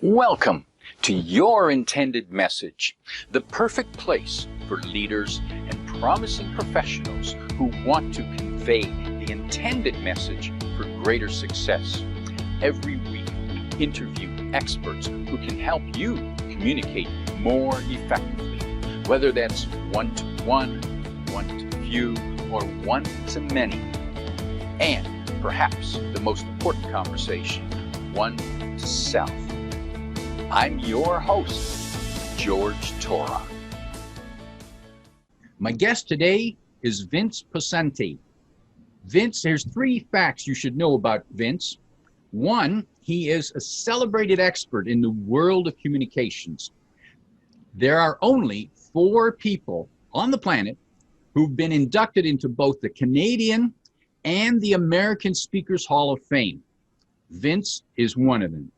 Welcome to Your Intended Message, the perfect place for leaders and promising professionals who want to convey the intended message for greater success. Every week, we interview experts who can help you communicate more effectively, whether that's one-to-one, one-to-few, or one-to-many. And perhaps the most important conversation, one-to-self. I'm your host, George Torok. My guest today is Vince Poscente. Vince, there's 3 facts you should know about Vince. 1, he is a celebrated expert in the world of communications. There are only 4 people on the planet who've been inducted into both the Canadian and the American Speakers Hall of Fame. Vince is one of them.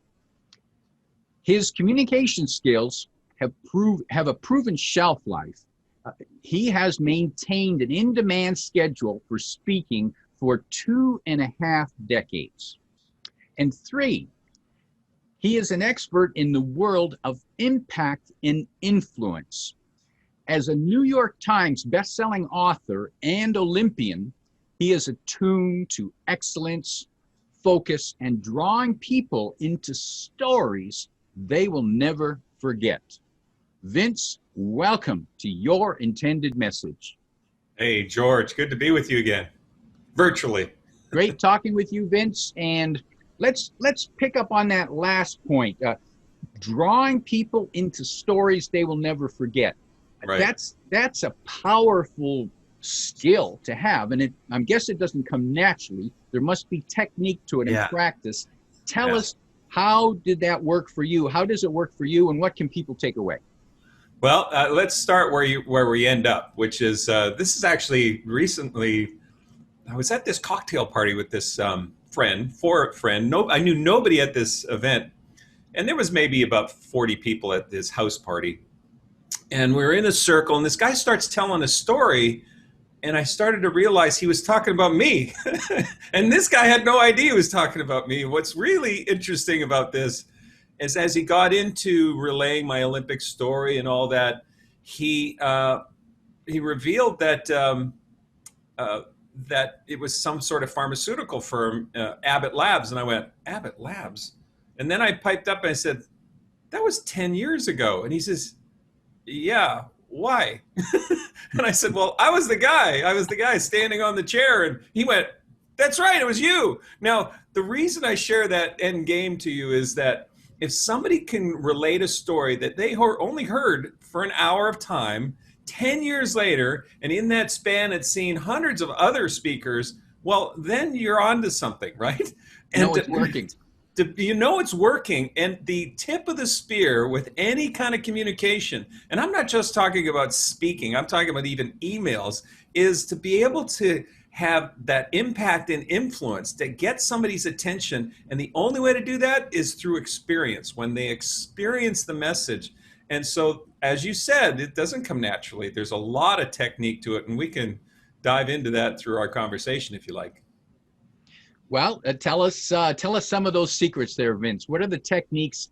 His communication skills have a proven shelf life. He has maintained an in-demand schedule for speaking for 2.5 decades. And 3, he is an expert in the world of impact and influence. As a New York Times best-selling author and Olympian, he is attuned to excellence, focus, and drawing people into stories they will never forget. Vince, welcome to Your Intended Message. Hey, George, good to be with you again, virtually. Great talking with you, Vince. And let's pick up on that last point, drawing people into stories they will never forget. Right. That's a powerful skill to have, and I guess it doesn't come naturally. There must be technique to it and practice. Tell us, how did that work for you? How does it work for you, and what can people take away? Well, let's start where we end up, which is this is actually recently. I was at this cocktail party with this friend. I knew nobody at this event, and there was maybe about 40 people at this house party, and we were in a circle, and this guy starts telling a story. And I started to realize he was talking about me. And this guy had no idea he was talking about me. What's really interesting about this is as he got into relaying my Olympic story and all that, he revealed that that it was some sort of pharmaceutical firm, Abbott Labs. And I went, Abbott Labs? And then I piped up and I said, that was 10 years ago. And he says, yeah, why? And I said, well, I was the guy standing on the chair. And he went, that's right, it was you. Now, the reason I share that end game to you is that if somebody can relate a story that they only heard for an hour of time, 10 years later, and in that span had seen hundreds of other speakers, well, then you're onto something, right? And it's working. You know it's working, and the tip of the spear with any kind of communication, and I'm not just talking about speaking, I'm talking about even emails, is to be able to have that impact and influence to get somebody's attention. And the only way to do that is through experience, when they experience the message. And so, as you said, it doesn't come naturally. There's a lot of technique to it, and we can dive into that through our conversation if you like. Well, tell us some of those secrets there, Vince. What are the techniques?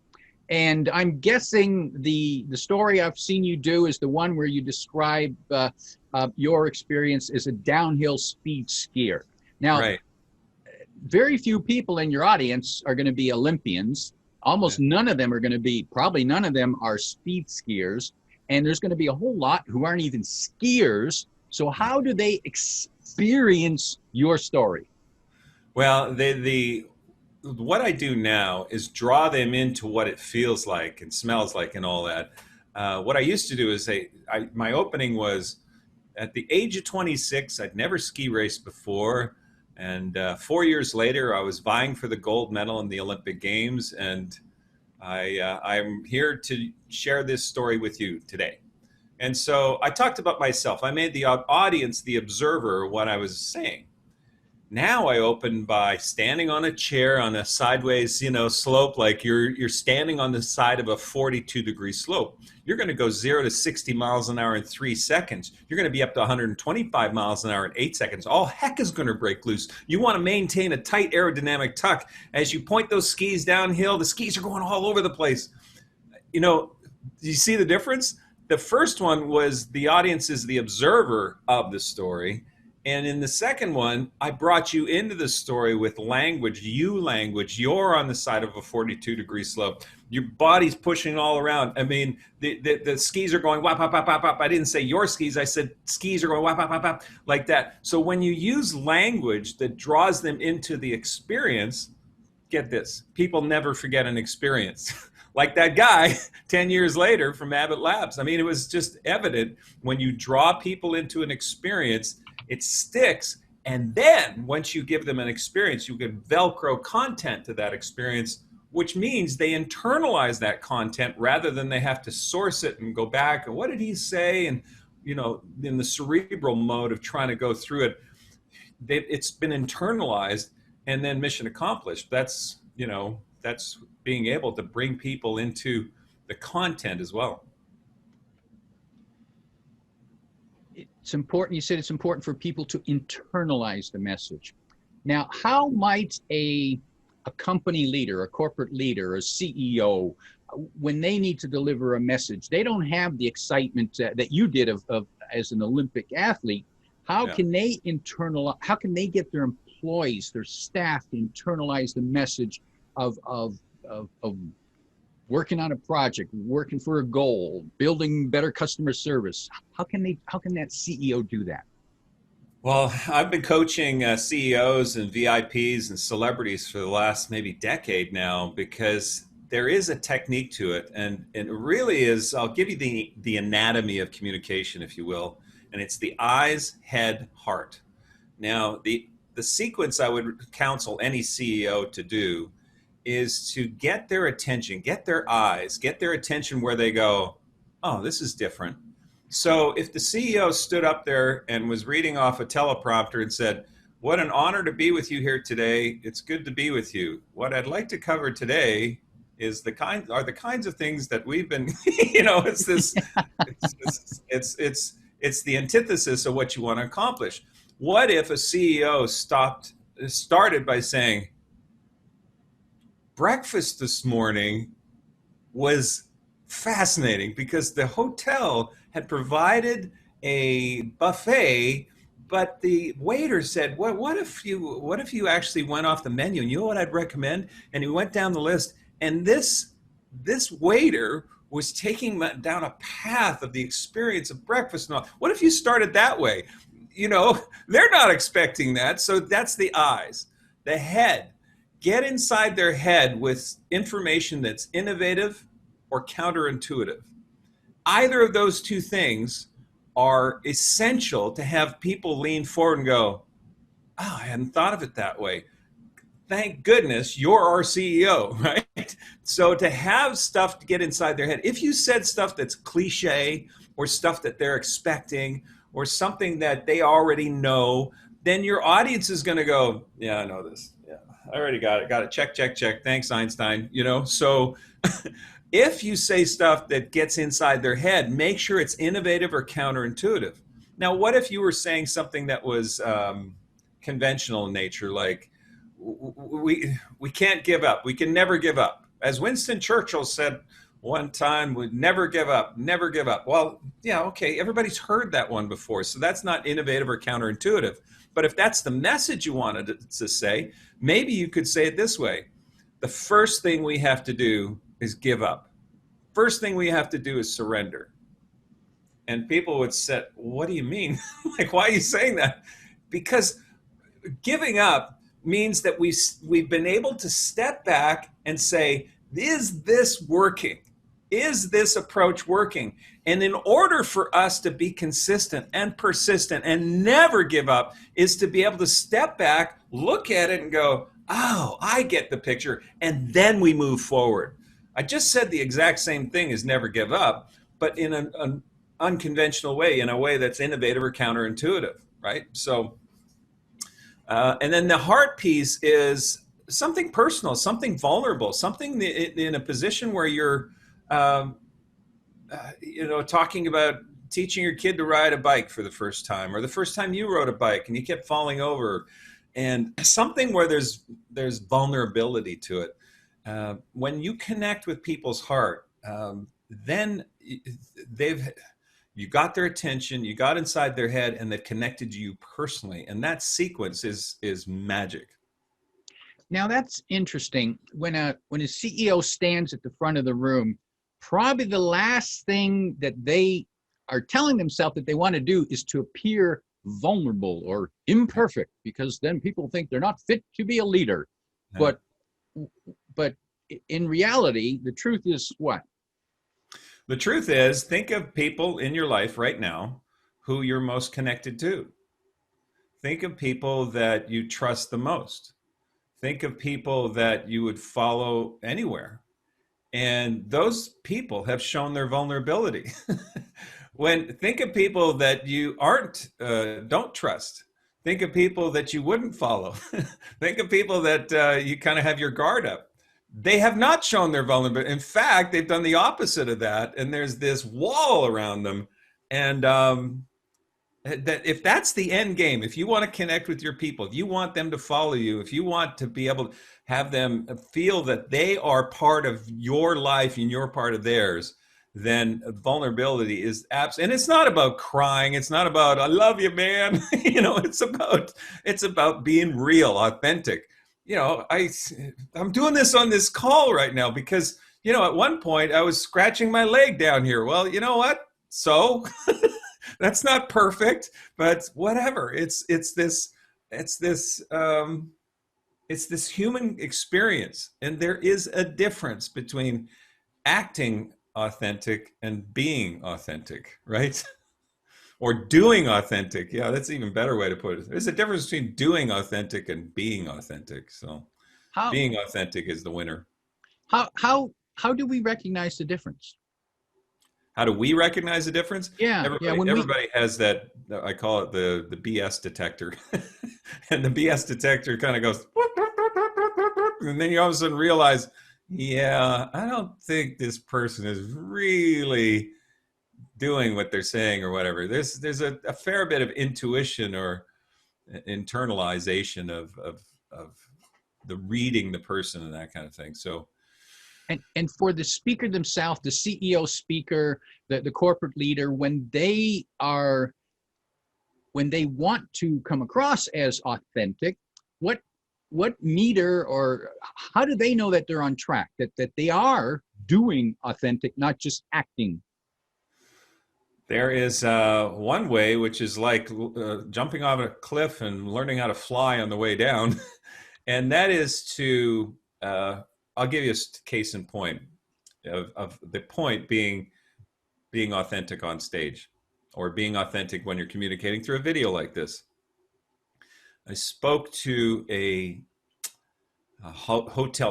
And I'm guessing the story I've seen you do is the one where you describe your experience as a downhill speed skier. Now, right. Very few people in your audience are going to be Olympians. Almost none of them are going to be, probably none of them are speed skiers. And there's going to be a whole lot who aren't even skiers. So how do they experience your story? Well, what I do now is draw them into what it feels like and smells like and all that. What I used to do is my opening was at the age of 26. I'd never ski raced before. And 4 years later, I was vying for the gold medal in the Olympic Games. And I'm here to share this story with you today. And so I talked about myself. I made the audience the observer of what I was saying. Now I open by standing on a chair on a sideways, slope, like you're standing on the side of a 42-degree slope. You're going to go 0 to 60 miles an hour in 3 seconds. You're going to be up to 125 miles an hour in 8 seconds. All heck is going to break loose. You want to maintain a tight aerodynamic tuck. As you point those skis downhill, the skis are going all over the place. Do you see the difference? The first one was the audience is the observer of the story. And in the second one, I brought you into the story with language. You're on the side of a 42-degree slope. Your body's pushing all around. I mean, the skis are going whap, whap, whap, whap, whap. I didn't say your skis. I said skis are going whap, whap, whap, whap, like that. So when you use language that draws them into the experience, get this, people never forget an experience. Like that guy 10 years later from Abbott Labs. I mean, it was just evident when you draw people into an experience, it sticks. And then once you give them an experience, you give Velcro content to that experience, which means they internalize that content rather than they have to source it and go back. And what did he say? And, in the cerebral mode of trying to go through it, it's been internalized and then mission accomplished. That's being able to bring people into the content as well. It's important. You said it's important for people to internalize the message. Now, how might a company leader, a corporate leader, a CEO, when they need to deliver a message, they don't have the excitement that you did of as an Olympic athlete. How can they how can they get their employees, their staff to internalize the message of working on a project, working for a goal, building better customer service? How can that CEO do that? Well, I've been coaching CEOs and VIPs and celebrities for the last maybe decade now, because there is a technique to it. And it really is, I'll give you the anatomy of communication, if you will. And it's the eyes, head, heart. Now, the sequence I would counsel any CEO to do is to get their attention, get their eyes, get their attention where they go, oh, this is different. So if the CEO stood up there and was reading off a teleprompter and said, what an honor to be with you here today. It's good to be with you. What I'd like to cover today is the kinds of things that we've been, it's this, it's the antithesis of what you want to accomplish. What if a CEO started by saying, breakfast this morning was fascinating because the hotel had provided a buffet, but the waiter said, what if you actually went off the menu? And you know what I'd recommend? And he went down the list, and this waiter was taking down a path of the experience of breakfast. Now, what if you started that way? They're not expecting that. So that's the eyes. The head. Get inside their head with information that's innovative or counterintuitive. Either of those two things are essential to have people lean forward and go, oh, I hadn't thought of it that way. Thank goodness you're our CEO, right? So to have stuff to get inside their head, if you said stuff that's cliche or stuff that they're expecting or something that they already know, then your audience is going to go, yeah, I know this. Yeah, I already got it. Check. Thanks, Einstein. So if you say stuff that gets inside their head, make sure it's innovative or counterintuitive. Now, what if you were saying something that was conventional in nature, like we can't give up. We can never give up. As Winston Churchill said one time, we'd never give up, never give up. Well, yeah, okay, everybody's heard that one before, so that's not innovative or counterintuitive. But if that's the message you wanted to say, maybe you could say it this way. The first thing we have to do is give up. First thing we have to do is surrender. And people would say, what do you mean? Like, why are you saying that? Because giving up means that we've been able to step back and say, is this working? Is this approach working? And in order for us to be consistent and persistent and never give up is to be able to step back, look at it and go, oh, I get the picture. And then we move forward. I just said the exact same thing as never give up, but in an unconventional way, in a way that's innovative or counterintuitive, right? So And then the heart piece is something personal, something vulnerable, something in a position where you're, um, talking about teaching your kid to ride a bike for the first time, or the first time you rode a bike and you kept falling over, and something where there's vulnerability to it. When you connect with people's heart, then you got their attention, you got inside their head, and they've connected to you personally, and that sequence is magic. Now that's interesting. When a CEO stands at the front of the room, probably the last thing that they are telling themselves that they want to do is to appear vulnerable or imperfect, because then people think they're not fit to be a leader. Yeah. But in reality, the truth is what? The truth is, think of people in your life right now who you're most connected to. Think of people that you trust the most. Think of people that you would follow anywhere. And those people have shown their vulnerability. Think of people that you don't trust. Think of people that you wouldn't follow. Think of people that you kind of have your guard up. They have not shown their vulnerability. In fact, they've done the opposite of that, and there's this wall around them. And that if that's the end game, if you want to connect with your people, if you want them to follow you, if you want to be able to have them feel that they are part of your life and you're part of theirs, then vulnerability is and it's not about crying. It's not about, I love you, man. It's about being real, authentic. I'm doing this on this call right now because, at one point I was scratching my leg down here. Well, you know what? So that's not perfect, but whatever. It's this human experience. And there is a difference between acting authentic and being authentic, right? Or doing authentic. Yeah, that's an even better way to put it. There's a difference between doing authentic and being authentic. So being authentic is the winner. How do we recognize the difference? How do we recognize the difference? Yeah. Everybody has that, I call it the BS detector. And the BS detector kind of goes, and then you all of a sudden realize, yeah, I don't think this person is really doing what they're saying or whatever. There's a fair bit of intuition or internalization of the reading the person and that kind of thing. So, and for the speaker themselves, the CEO speaker, the corporate leader, when they want to come across as authentic, what meter or how do they know that they're on track, that they are doing authentic, not just acting? There is one way, which is like jumping off a cliff and learning how to fly on the way down. And that is to, I'll give you a case in point of the point being authentic on stage, or being authentic when you're communicating through a video like this. I spoke to a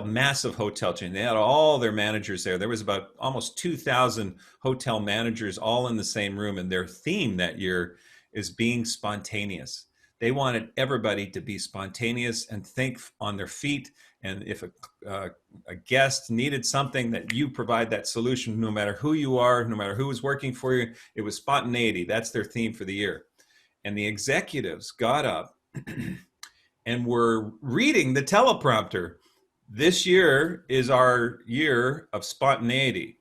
massive hotel chain. They had all their managers there. There was about almost 2,000 hotel managers all in the same room, and their theme that year is being spontaneous. They wanted everybody to be spontaneous and think on their feet. And if a guest needed something, that you provide that solution, no matter who you are, no matter who is working for you. It was spontaneity. That's their theme for the year. And the executives got up and were reading the teleprompter. This year is our year of spontaneity.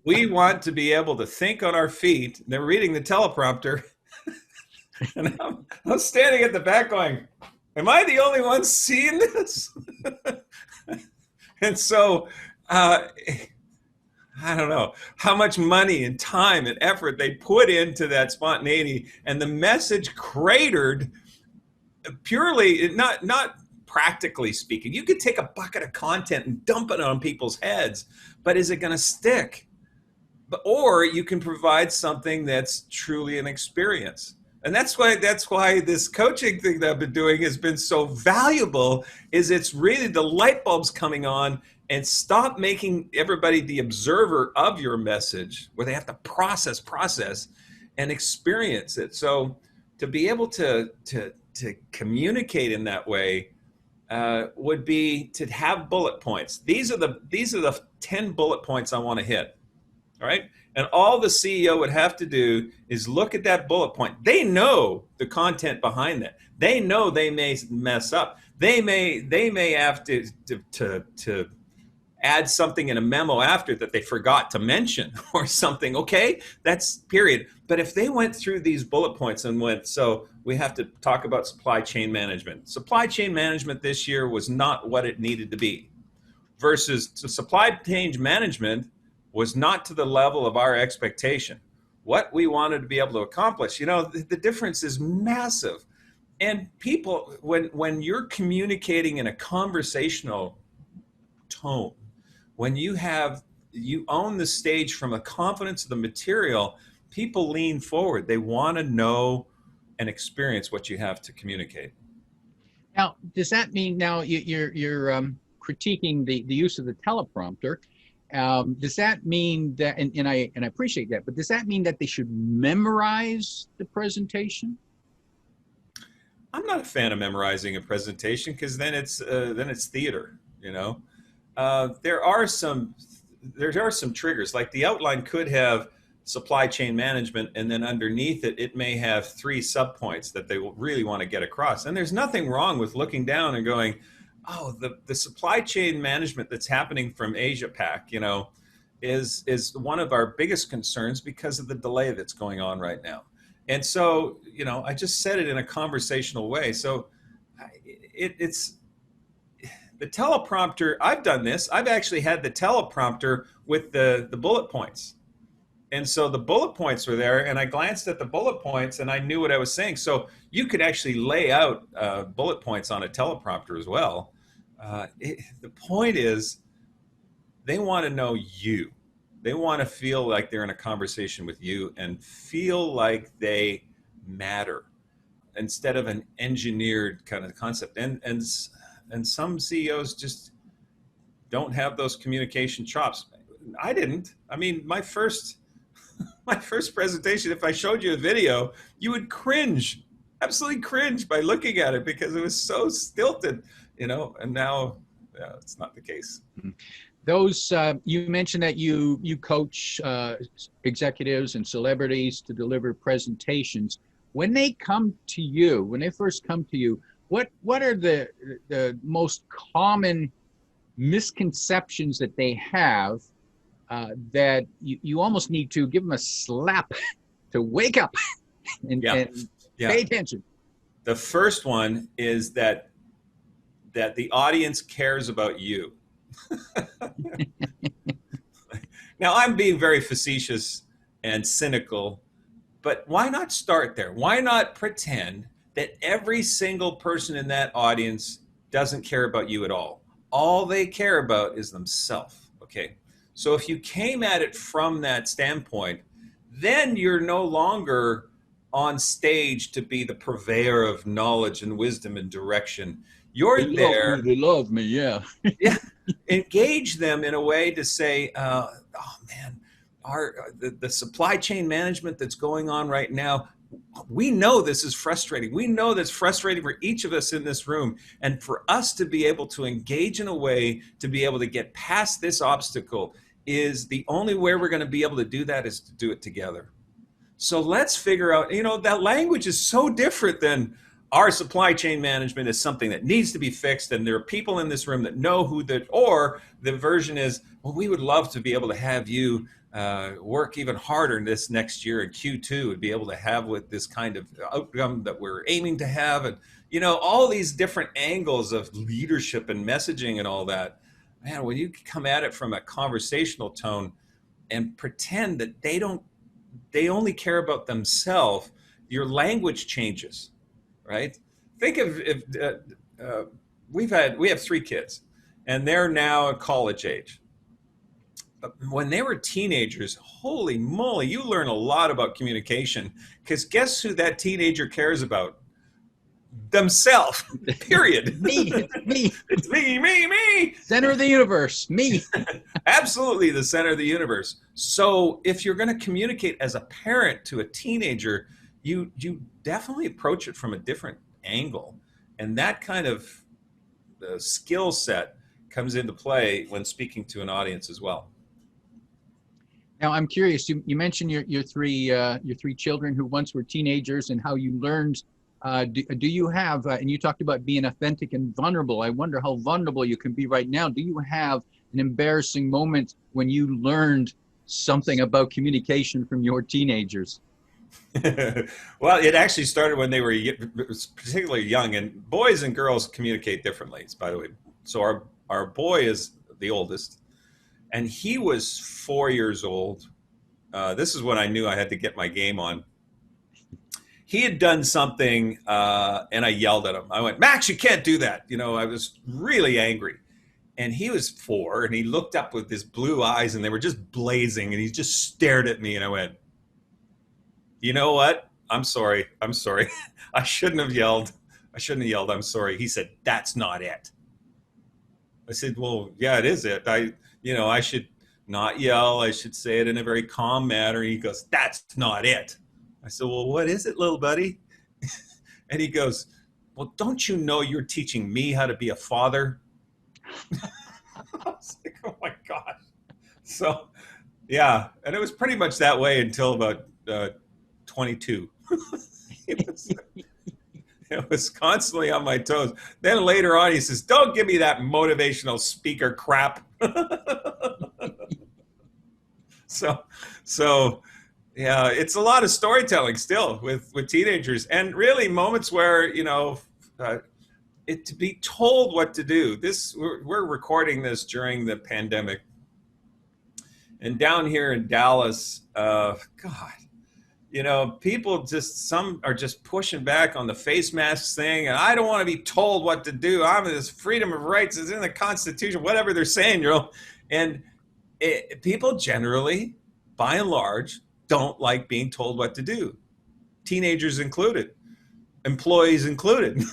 We want to be able to think on our feet. They're reading the teleprompter. And I'm standing at the back going, am I the only one seeing this? And so I don't know how much money and time and effort they put into that spontaneity, and the message cratered purely, not practically speaking. You could take a bucket of content and dump it on people's heads, but is it going to stick? Or you can provide something that's truly an experience. And that's why this coaching thing that I've been doing has been so valuable, is it's really the light bulbs coming on, and stop making everybody the observer of your message where they have to process and experience it. So to be able to to communicate in that way would be to have bullet points. These are the 10 bullet points I want to hit. All right. And all the CEO would have to do is look at that bullet point. They know the content behind that. They know they may mess up. They may have to add something in a memo after that they forgot to mention or something. Okay, that's period. But if they went through these bullet points and went, so we have to talk about supply chain management. Supply chain management this year was not what it needed to be, versus supply chain management was not to the level of our expectation. What we wanted to be able to accomplish, the difference is massive. And people, when you're communicating in a conversational tone, when you own the stage from a confidence of the material, people lean forward. They want to know and experience what you have to communicate. Now, does that mean now you're critiquing the use of the teleprompter? Does that mean that, and I appreciate that, but does that mean that they should memorize the presentation? I'm not a fan of memorizing a presentation, because then it's theater. There are some triggers. Like the outline could have supply chain management, and then underneath it may have 3 subpoints that they really want to get across. And there's nothing wrong with looking down and going, oh, the supply chain management that's happening from Asia Pac, is one of our biggest concerns because of the delay that's going on right now. And so, I just said it in a conversational way. So it's the teleprompter. I've done this. I've actually had the teleprompter with the bullet points. And so the bullet points were there, and I glanced at the bullet points and I knew what I was saying. So you could actually lay out bullet points on a teleprompter as well. The point is, they want to know you. They want to feel like they're in a conversation with you and feel like they matter, instead of an engineered kind of concept. And some CEOs just don't have those communication chops. I didn't. I mean, my first presentation, if I showed you a video, you would cringe, absolutely cringe by looking at it, because it was so stilted, and now it's not the case. Those, you mentioned that you coach executives and celebrities to deliver presentations. When they come to you, when they first come to you, what are the most common misconceptions that they have that you almost need to give them a slap to wake up and pay attention? The first one is that the audience cares about you. Now, I'm being very facetious and cynical, but why not start there? Why not pretend that every single person in that audience doesn't care about you at all? All they care about is themselves. Okay. So if you came at it from that standpoint, then you're no longer on stage to be the purveyor of knowledge and wisdom and direction. You're there. They love me, yeah. Yeah. Engage them in a way to say, oh man, the supply chain management that's going on right now, we know this is frustrating. We know that's frustrating for each of us in this room. And for us to be able to engage in a way to be able to get past this obstacle, is the only way we're going to be able to do that is to do it together. So let's figure out, that language is so different than our supply chain management is something that needs to be fixed, and there are people in this room that know or the version is, well, we would love to be able to have you work even harder this next year in Q2 and be able to have with this kind of outcome that we're aiming to have. And, all these different angles of leadership and messaging and all that. Man, when you come at it from a conversational tone and pretend that they only care about themselves, your language changes. Right? Think of if we have 3 kids, and they're now college age. But when they were teenagers, holy moly, you learn a lot about communication, because guess who that teenager cares about? Themselves. Period. Me. It's me. Center of the universe. Me. Absolutely, the center of the universe. So if you're going to communicate as a parent to a teenager, you definitely approach it from a different angle. And that kind of skill set comes into play when speaking to an audience as well. Now, I'm curious. You mentioned your three children who once were teenagers, and how you learned. Do you have? And you talked about being authentic and vulnerable. I wonder how vulnerable you can be right now. Do you have an embarrassing moment when you learned something about communication from your teenagers? Well, it actually started when they were particularly young, and boys and girls communicate differently, by the way. So our boy is the oldest, and he was 4 years old. This is when I knew I had to get my game on. He had done something, and I yelled at him. I went, "Max, you can't do that." You know, I was really angry. And he was 4, and he looked up with his blue eyes, and they were just blazing, and he just stared at me, and I went, "You know what? I'm sorry. I'm sorry. I shouldn't have yelled. I shouldn't have yelled. I'm sorry." He said, "That's not it." I said, "Well, yeah, it is it. I should not yell. I should say it in a very calm manner." He goes, "That's not it." I said, "Well, what is it, little buddy?" And he goes, "Well, don't you know you're teaching me how to be a father?" I was like, "Oh my gosh." So, yeah. And it was pretty much that way until about 22. It was constantly on my toes. Then later on, he says, "Don't give me that motivational speaker crap." So yeah, it's a lot of storytelling still with teenagers, and really moments where, to be told what to do. We're recording this during the pandemic, and down here in Dallas, God, people some are just pushing back on the face masks thing, and I don't want to be told what to do. I'm this freedom of rights is in the Constitution, whatever they're saying, and people generally, by and large, don't like being told what to do, teenagers included, employees included.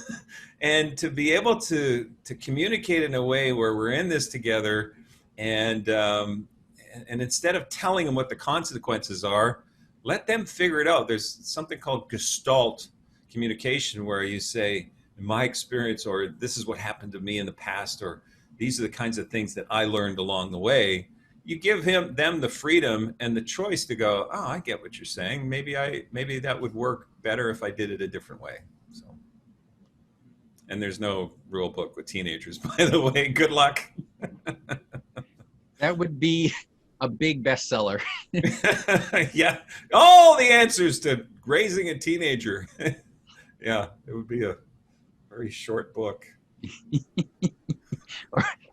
And to be able to communicate in a way where we're in this together, and instead of telling them what the consequences are, let them figure it out. There's something called Gestalt communication, where you say, "In my experience," or "This is what happened to me in the past," or "These are the kinds of things that I learned along the way." You give them the freedom and the choice to go, "Oh, I get what you're saying. Maybe that would work better if I did it a different way." So, and there's no rule book with teenagers, by the way. Good luck. That would be a big bestseller. Yeah, all the answers to raising a teenager. Yeah, it would be a very short book.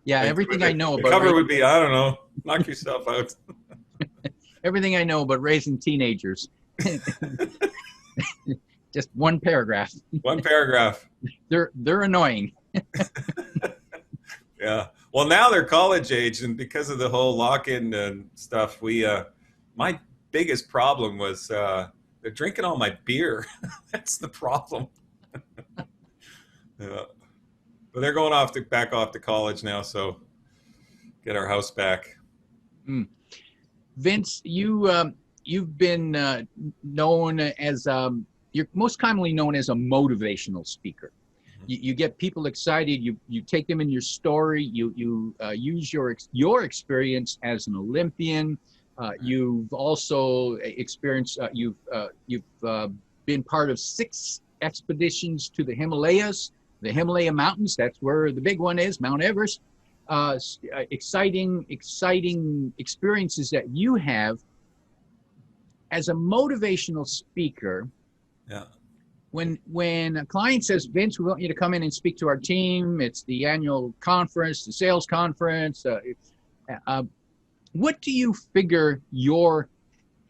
Yeah, everything I know the about cover would be, I don't know, knock yourself out. everything I know about raising teenagers. Just one paragraph. One paragraph. They're annoying. Yeah. Well, now they're college age, and because of the whole lock-in and stuff, my biggest problem was they're drinking all my beer. That's the problem. Yeah. But they're going back off to college now, so get our house back. Vince, you've been known as you're most commonly known as a motivational speaker. You get people excited. You take them in your story. You use your experience as an Olympian. You've also experienced. You've been part of 6 expeditions to the Himalayas, the Himalaya mountains. That's where the big one is, Mount Everest. Exciting experiences that you have as a motivational speaker. Yeah. When a client says, "Vince, we want you to come in and speak to our team. It's the annual conference, the sales conference." What do you figure your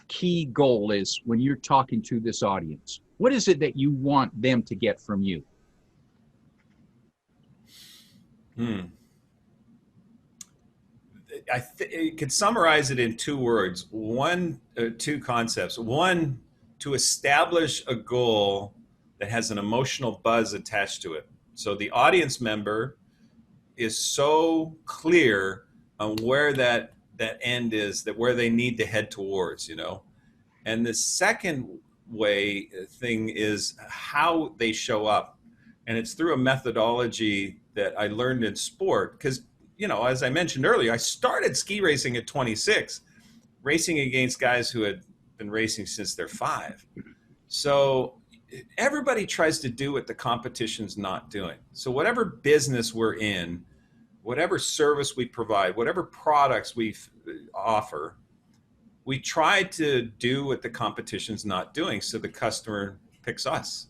key goal is when you're talking to this audience? What is it that you want them to get from you? You could summarize it in 2 words. 2 concepts. One, to establish a goal that has an emotional buzz attached to it. So the audience member is so clear on where that end is, that where they need to head towards, And the second thing is how they show up. And it's through a methodology that I learned in sport. Because, you know, as I mentioned earlier, I started ski racing at 26, racing against guys who had been racing since they're 5. So everybody tries to do what the competition's not doing. So whatever business we're in, whatever service we provide, whatever products we offer, we try to do what the competition's not doing so the customer picks us.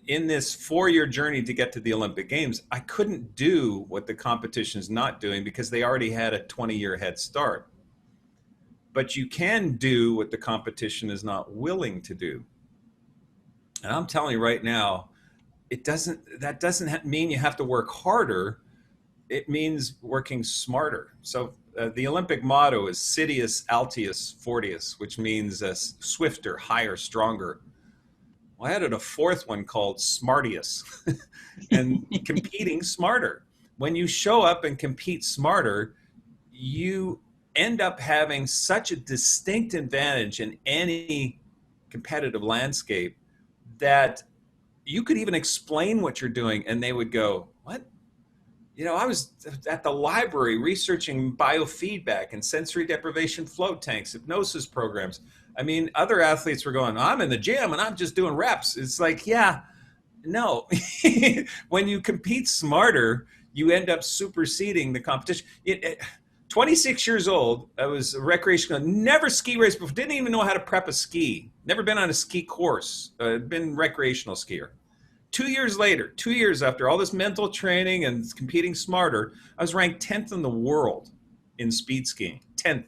In this 4-year journey to get to the Olympic Games, I couldn't do what the competition's not doing because they already had a 20-year head start. But you can do what the competition is not willing to do. And I'm telling you right now, that doesn't mean you have to work harder. It means working smarter. So the Olympic motto is Sidious Altius Fortius, which means swifter, higher, stronger. Well, I added a fourth one called Smartius, and competing smarter. When you show up and compete smarter, you end up having such a distinct advantage in any competitive landscape that you could even explain what you're doing and they would go, what? You know, I was at the library researching biofeedback and sensory deprivation float tanks, hypnosis programs. I mean, other athletes were going, I'm in the gym and I'm just doing reps. It's like, yeah, no. When you compete smarter, you end up superseding the competition. 26 years old, I was a recreational, never ski raced before, didn't even know how to prep a ski, never been on a ski course, been recreational skier. 2 years later, 2 years after all this mental training and competing smarter, I was ranked 10th in the world in speed skiing. 10th.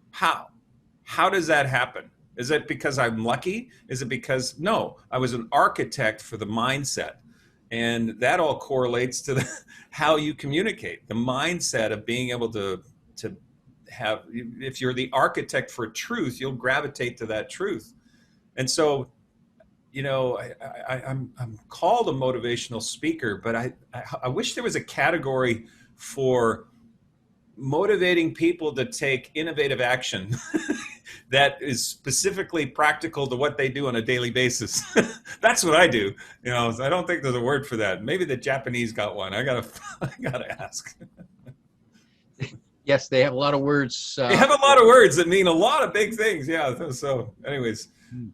How? How does that happen? Is it because I'm lucky? Is it because, no, I was an architect for the mindset. And that all correlates to how you communicate, the mindset of being able to have, if you're the architect for truth, you'll gravitate to that truth. And so, you know, I'm called a motivational speaker, but I wish there was a category for motivating people to take innovative action that is specifically practical to what they do on a daily basis. That's what I do. You know, I don't think there's a word for that. Maybe the Japanese got one. I gotta ask. Yes, they have a lot of words. They have a lot of words that mean a lot of big things. Yeah. So anyways,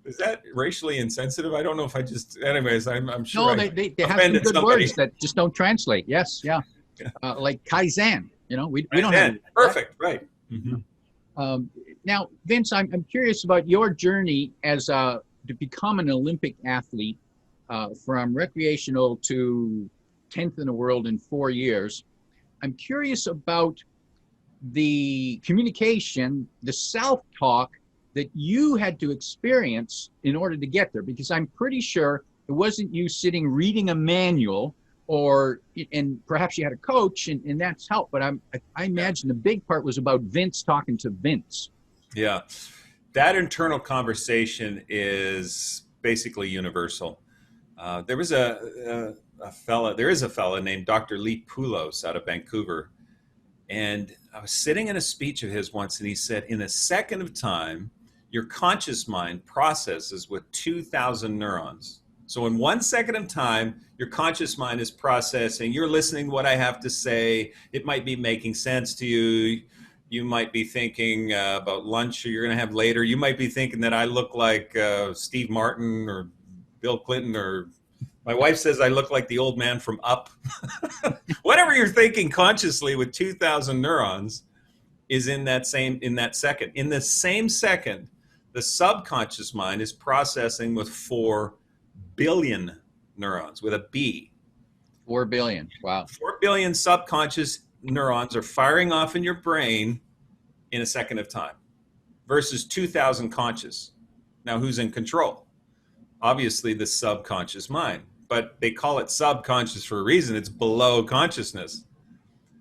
is that racially insensitive? I don't know if I just, anyways, I'm sure. No, they have some good words that just don't translate. Yes. Yeah. Like Kaizen, you know, we don't have. Perfect. Right. Mm-hmm. Now, Vince, I'm curious about your journey as to become an Olympic athlete, from recreational to 10th in the world in 4 years. I'm curious about the communication, the self-talk that you had to experience in order to get there, because I'm pretty sure it wasn't you sitting reading a manual, and perhaps you had a coach and that's helped, but I imagine the big part was about Vince talking to Vince. Yeah, that internal conversation is basically universal. There is a fella named Dr. Lee Poulos out of Vancouver. And I was sitting in a speech of his once, and he said, in a second of time, your conscious mind processes with 2,000 neurons. So in 1 second of time, your conscious mind is processing. You're listening to what I have to say. It might be making sense to you. You might be thinking about lunch you're going to have later. You might be thinking that I look like Steve Martin or Bill Clinton, or my wife says I look like the old man from Up. Whatever you're thinking consciously with 2,000 neurons is in that second. In the same second, the subconscious mind is processing with 4 billion neurons, with a B. 4 billion. Wow. 4 billion subconscious neurons are firing off in your brain in a second of time versus 2,000 conscious. Now, who's in control? Obviously, the subconscious mind, but they call it subconscious for a reason. It's below consciousness.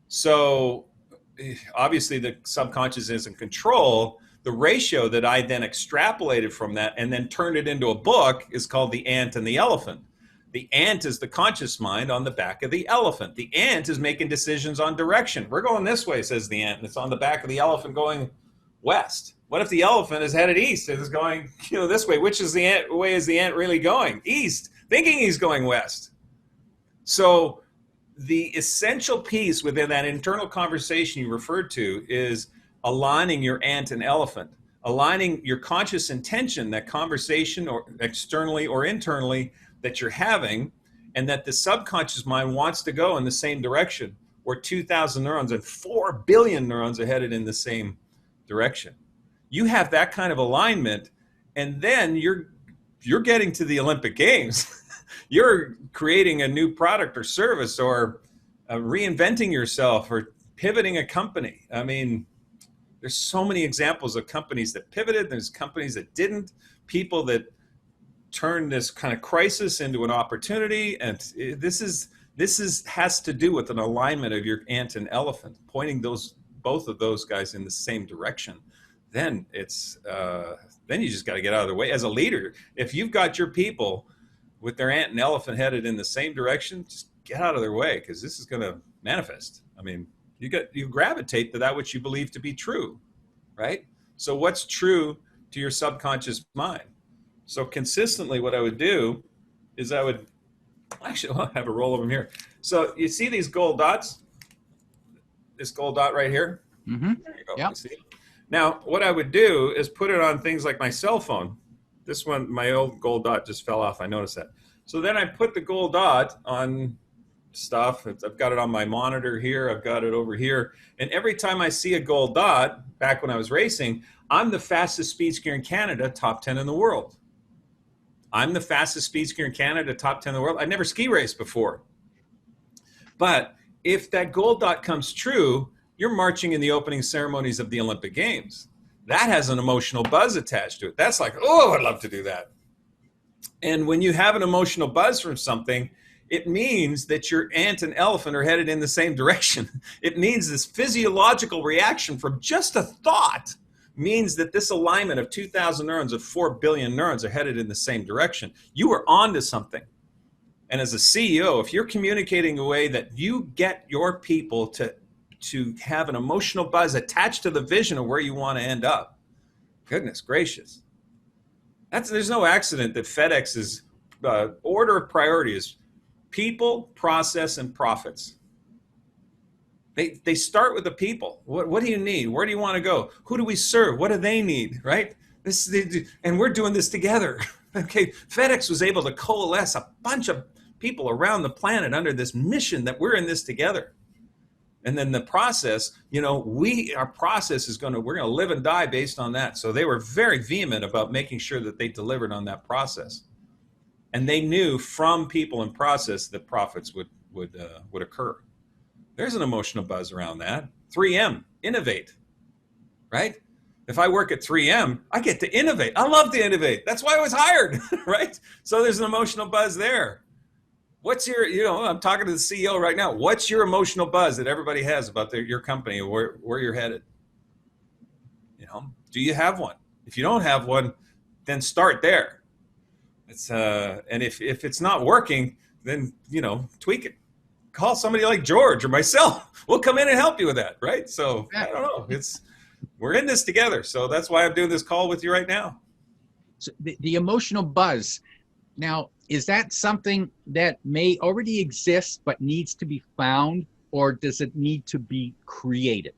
So obviously the subconscious is in control. The ratio that I then extrapolated from that and then turned it into a book is called The Ant and the Elephant. The ant is the conscious mind on the back of the elephant. The ant is making decisions on direction. We're going this way, says the ant. And it's on the back of the elephant going, west? What if the elephant is headed east and is going, this way? Which is the ant, way is the ant really going? East, thinking he's going west. So the essential piece within that internal conversation you referred to is aligning your ant and elephant, aligning your conscious intention, that conversation, or externally or internally, that you're having, and that the subconscious mind wants to go in the same direction, where 2,000 neurons and 4 billion neurons are headed in the same direction. You have that kind of alignment, and then you're getting to the Olympic Games. You're creating a new product or service, or reinventing yourself, or pivoting a company. I mean, there's so many examples of companies that pivoted. There's companies that didn't, people that turned this kind of crisis into an opportunity. And this has to do with an alignment of your ant and elephant, pointing both of those guys in the same direction. Then then you just got to get out of the way as a leader. If you've got your people with their ant and elephant headed in the same direction, just get out of their way, because this is going to manifest. I mean, you gravitate to that which you believe to be true, right? So what's true to your subconscious mind? So consistently, what I would do is I'll have a roll of them here. So you see these gold dots? This gold dot right here? Mm-hmm. There you go. Yep. You see it? Now, what I would do is put it on things like my cell phone. This one, my old gold dot just fell off. I noticed that. So then I put the gold dot on stuff. I've got it on my monitor here. I've got it over here. And every time I see a gold dot, back when I was racing, I'm the fastest speed skier in Canada, top 10 in the world. I'm the fastest speed skier in Canada, top 10 in the world. I never ski raced before. But if that gold dot comes true, you're marching in the opening ceremonies of the Olympic Games. That has an emotional buzz attached to it. That's like, oh, I'd love to do that. And when you have an emotional buzz from something, it means that your ant and elephant are headed in the same direction. It means this physiological reaction from just a thought means that this alignment of 2,000 neurons of 4 billion neurons are headed in the same direction. You are onto something. And as a CEO, if you're communicating a way that you get your people to have an emotional buzz attached to the vision of where you want to end up, goodness gracious. There's no accident that FedEx's order of priority is people, process, and profits. They start with the people. What do you need? Where do you want to go? Who do we serve? What do they need, right? And we're doing this together. Okay, FedEx was able to coalesce a bunch of people around the planet under this mission that we're in this together. And then the process, our process we're going to live and die based on that. So they were very vehement about making sure that they delivered on that process. And they knew from people and process that profits would occur. There's an emotional buzz around that. 3M, innovate, right? If I work at 3M, I get to innovate. I love to innovate. That's why I was hired, right? So there's an emotional buzz there. What's your, I'm talking to the CEO right now. What's your emotional buzz that everybody has about your company or where you're headed? Do you have one? If you don't have one, then start there. And if it's not working, then, tweak it. Call somebody like George or myself. We'll come in and help you with that, right? So I don't know. We're in this together. So that's why I'm doing this call with you right now. So the emotional buzz. Now, is that something that may already exist but needs to be found, or does it need to be created?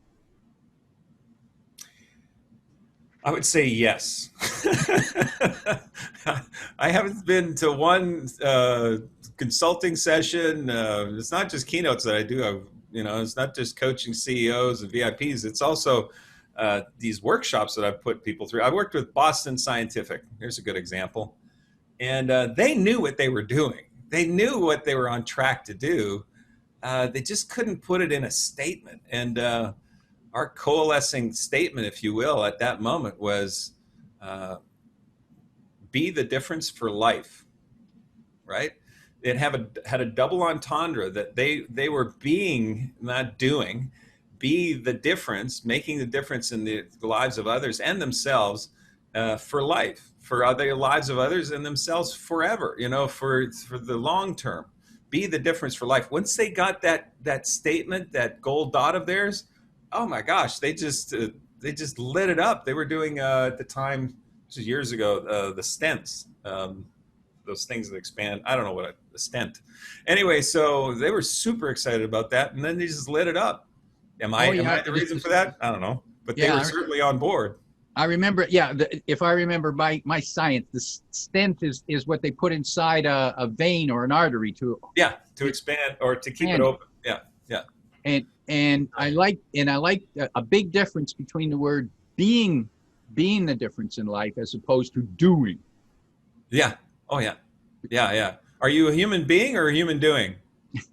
I would say yes. I haven't been to one consulting session. It's not just keynotes that I do. It's not just coaching CEOs and VIPs. It's also these workshops that I've put people through. I worked with Boston Scientific. Here's a good example. And they knew what they were doing. They knew what they were on track to do. They just couldn't put it in a statement. And our coalescing statement, if you will, at that moment was be the difference for life, right? It had a double entendre that they were being, not doing, be the difference, making the difference in the lives of others and themselves for life, for the lives of others and themselves forever, for the long term. Be the difference for life. Once they got that statement, that gold dot of theirs, oh my gosh, they just they just lit it up. They were doing at the time, this was years ago, the stents, those things that expand. I don't know what a stent. Anyway, so they were super excited about that, and then they just lit it up. Am Oh I yeah, the reason for that? I don't know, but they were yeah. certainly on board. I remember. Yeah, if I remember my science, the stent is what they put inside a vein or an artery to Yeah, to expand or to keep it expand it. open. Yeah, yeah, And I like a big difference between the word being the difference in life as opposed to doing. yeah. Oh yeah, yeah, yeah. Are you a human being or a human doing?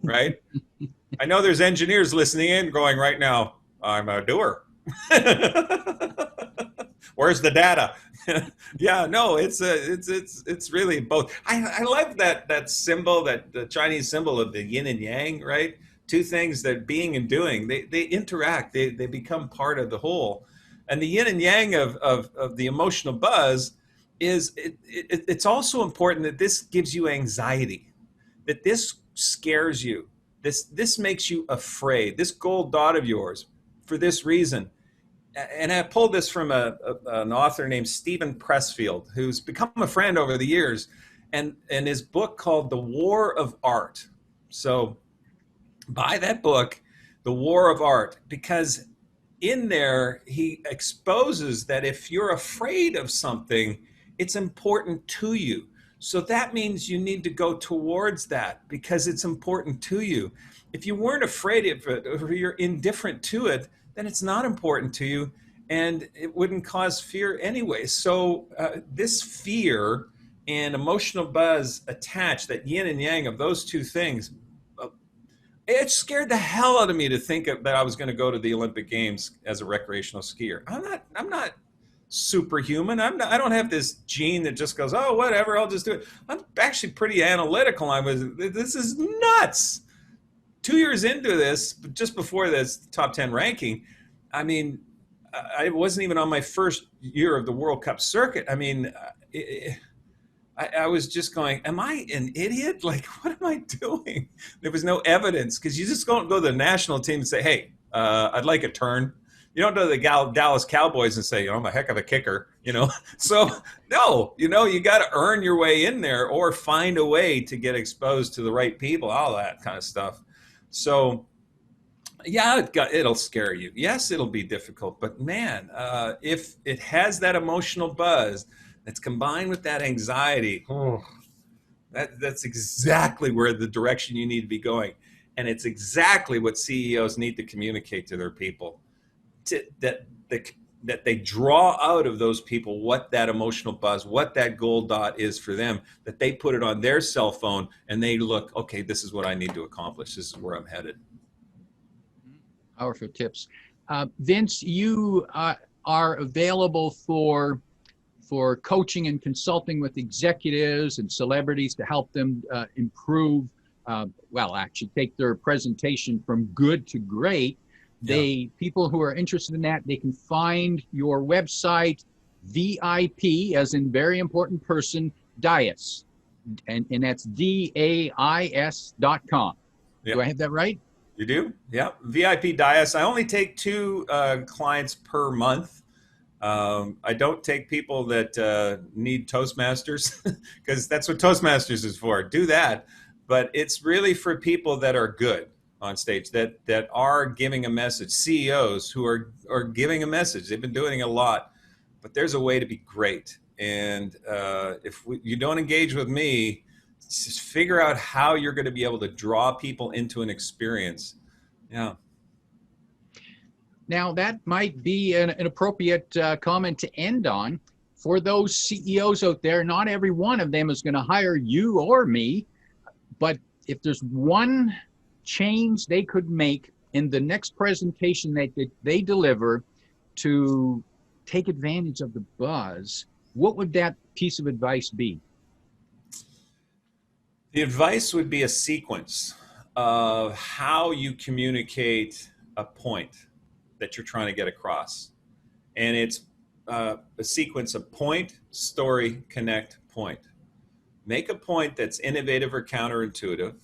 Right. I know there's engineers listening in going right now, I'm a doer. Where's the data? Yeah, no, it's really both. I like that symbol, that the Chinese symbol of the yin and yang, right? Two things that being and doing, they interact, they become part of the whole. And the yin and yang of the emotional buzz is it's also important that this gives you anxiety, that this scares you, this makes you afraid, this gold dot of yours, for this reason. And I pulled this from an author named Stephen Pressfield, who's become a friend over the years, and his book called The War of Art. So buy that book, The War of Art, because in there he exposes that if you're afraid of something, it's important to you. So that means you need to go towards that because it's important to you. If you weren't afraid of it or you're indifferent to it, then it's not important to you and it wouldn't cause fear anyway. So this fear and emotional buzz attached, that yin and yang of those two things, it scared the hell out of me to think that I was going to go to the Olympic Games as a recreational skier. I'm not superhuman. I don't have this gene that just goes, oh, whatever, I'll just do it. I'm actually pretty analytical. This is nuts. 2 years into this, just before this top 10 ranking, I mean, I wasn't even on my first year of the World Cup circuit. I mean, I was just going, am I an idiot? Like, what am I doing? There was no evidence, because you just don't go to the national team and say, hey, I'd like a turn. You don't go to the Dallas Cowboys and say, I'm a heck of a kicker, So, no, you got to earn your way in there or find a way to get exposed to the right people, all that kind of stuff. So, yeah, it'll scare you. Yes, it'll be difficult. But, man, if it has that emotional buzz that's combined with that anxiety, that's exactly where the direction you need to be going. And it's exactly what CEOs need to communicate to their people, that they draw out of those people what that emotional buzz, what that gold dot is for them, that they put it on their cell phone and they look, okay, this is what I need to accomplish. This is where I'm headed. Powerful tips. Vince, you are available for coaching and consulting with executives and celebrities to help them improve, actually take their presentation from good to great. People who are interested in that, they can find your website, VIP, as in very important person, Dias, and that's DAIS.com. Do I have that right? You do? Yeah. VIP Dias. I only take 2 clients per month. I don't take people that need Toastmasters, because that's what Toastmasters is for. Do that. But it's really for people that are good on stage, that are giving a message, CEOs who are giving a message. They've been doing a lot, but there's a way to be great. And if you don't engage with me, just figure out how you're going to be able to draw people into an experience. Yeah. Now, that might be an appropriate comment to end on. For those CEOs out there, not every one of them is going to hire you or me, but if there's one change they could make in the next presentation that they deliver to take advantage of the buzz, what would that piece of advice be? The advice would be a sequence of how you communicate a point that you're trying to get across. And it's a sequence of point, story, connect, point. Make a point that's innovative or counterintuitive.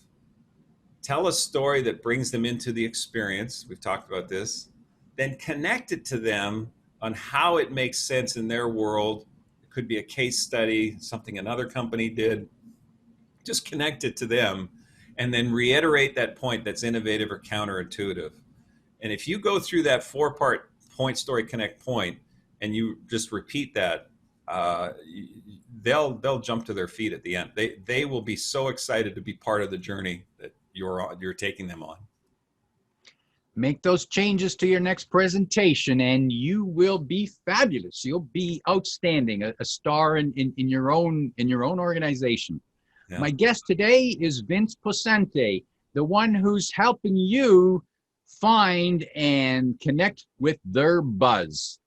Tell a story that brings them into the experience. We've talked about this. Then connect it to them on how it makes sense in their world. It could be a case study, something another company did. Just connect it to them and then reiterate that point that's innovative or counterintuitive. And if you go through that 4-part point, story, connect, point, and you just repeat that, they'll jump to their feet at the end. They will be so excited to be part of the journey that you're taking them on. Make those changes to your next presentation and you will be fabulous. You'll be outstanding, a star in your own organization. Yeah. My guest today is Vince Poscente, the one who's helping you find and connect with their buzz.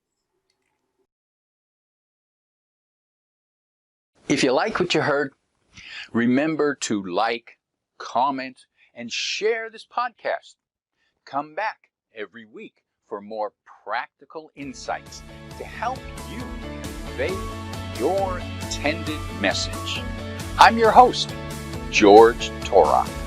If you like what you heard, remember to like, comment, and share this podcast. Come back every week for more practical insights to help you convey your intended message. I'm your host, George Torok.